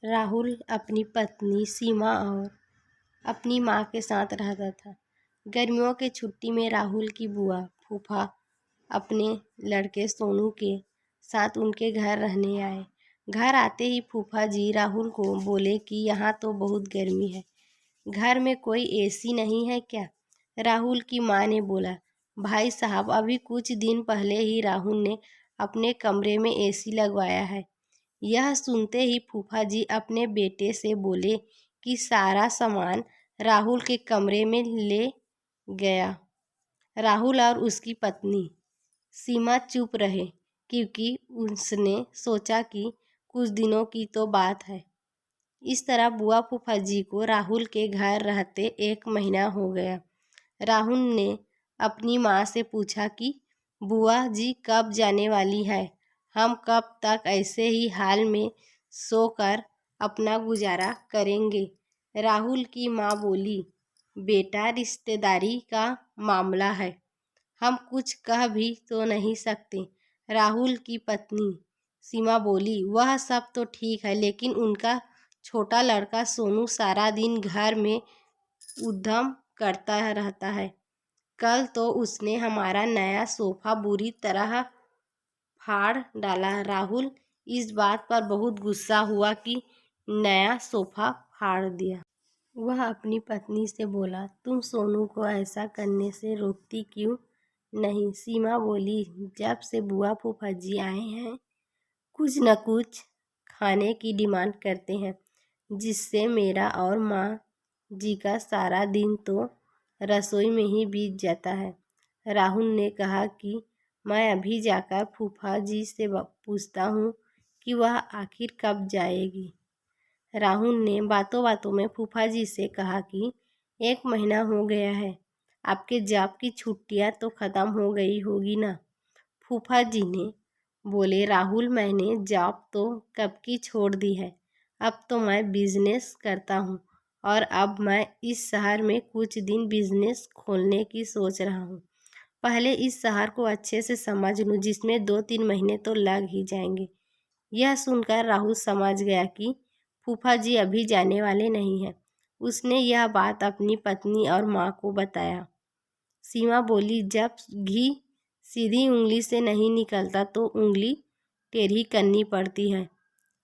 राहुल अपनी पत्नी सीमा और अपनी माँ के साथ रहता था। गर्मियों के छुट्टी में राहुल की बुआ फूफा अपने लड़के सोनू के साथ उनके घर रहने आए। घर आते ही फूफा जी राहुल को बोले कि यहाँ तो बहुत गर्मी है, घर में कोई एसी नहीं है क्या? राहुल की माँ ने बोला, भाई साहब अभी कुछ दिन पहले ही राहुल ने अपने कमरे में एसी लगवाया है। यह सुनते ही फूफा जी अपने बेटे से बोले कि सारा सामान राहुल के कमरे में ले गया। राहुल और उसकी पत्नी सीमा चुप रहे क्योंकि उसने सोचा कि कुछ दिनों की तो बात है। इस तरह बुआ फूफा जी को राहुल के घर रहते 1 महीना हो गया। राहुल ने अपनी माँ से पूछा कि बुआ जी कब जाने वाली है? हम कब तक ऐसे ही हाल में सोकर अपना गुजारा करेंगे? राहुल की माँ बोली, बेटा रिश्तेदारी का मामला है, हम कुछ कह भी तो नहीं सकते। राहुल की पत्नी सीमा बोली, वह सब तो ठीक है, लेकिन उनका छोटा लड़का सोनू सारा दिन घर में उद्यम करता रहता है। कल तो उसने हमारा नया सोफा बुरी तरह फाड़ डाला। राहुल इस बात पर बहुत गुस्सा हुआ कि नया सोफा फाड़ दिया। वह अपनी पत्नी से बोला, तुम सोनू को ऐसा करने से रोकती क्यों नहीं? सीमा बोली, जब से बुआ फूफा जी आए हैं कुछ न कुछ खाने की डिमांड करते हैं, जिससे मेरा और माँ जी का सारा दिन तो रसोई में ही बीत जाता है। राहुल ने कहा कि मैं अभी जाकर फूफा जी से पूछता हूँ कि वह आखिर कब जाएगी। राहुल ने बातों बातों में फूफा जी से कहा कि 1 महीना हो गया है, आपके जॉब की छुट्टियाँ तो ख़त्म हो गई होगी ना? फूफा जी ने बोले, राहुल मैंने जॉब तो कब की छोड़ दी है, अब तो मैं बिजनेस करता हूँ और अब मैं इस शहर में कुछ दिन बिजनेस खोलने की सोच रहा हूँ। पहले इस शहर को अच्छे से समझ लूँ, जिसमें 2-3 महीने तो लग ही जाएंगे। यह सुनकर राहुल समझ गया कि फूफा जी अभी जाने वाले नहीं हैं। उसने यह बात अपनी पत्नी और माँ को बताया। सीमा बोली, जब घी सीधी उंगली से नहीं निकलता तो उंगली टेढ़ी करनी पड़ती है।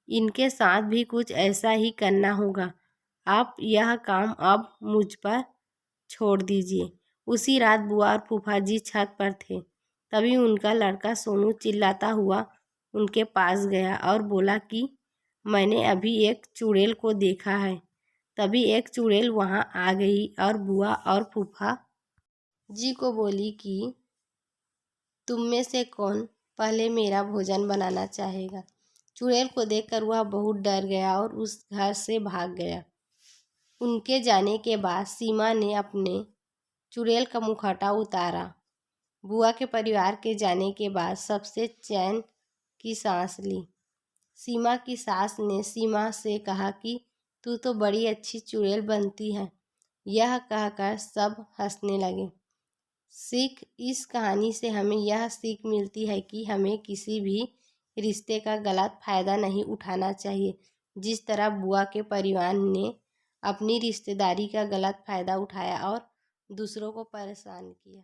इनके साथ भी कुछ ऐसा ही करना होगा। आप यह काम अब मुझ पर छोड़ दीजिए। उसी रात बुआ और फूफा जी छत पर थे। तभी उनका लड़का सोनू चिल्लाता हुआ उनके पास गया और बोला कि मैंने अभी एक चुड़ैल को देखा है। तभी एक चुड़ैल वहाँ आ गई और बुआ और फूफा जी को बोली कि तुम में से कौन पहले मेरा भोजन बनाना चाहेगा? चुड़ैल को देखकर वह बहुत डर गया और उस घर से भाग गया। उनके जाने के बाद सीमा ने अपने चुड़ैल का मुखौटा उतारा। बुआ के परिवार के जाने के बाद सबसे चैन की सांस ली। सीमा की सास ने सीमा से कहा कि तू तो बड़ी अच्छी चुड़ैल बनती है। यह कहकर सब हंसने लगे। इस कहानी से हमें यह सीख मिलती है कि हमें किसी भी रिश्ते का गलत फ़ायदा नहीं उठाना चाहिए। जिस तरह बुआ के परिवार ने अपनी रिश्तेदारी का गलत फ़ायदा उठाया और दूसरों को परेशान किया।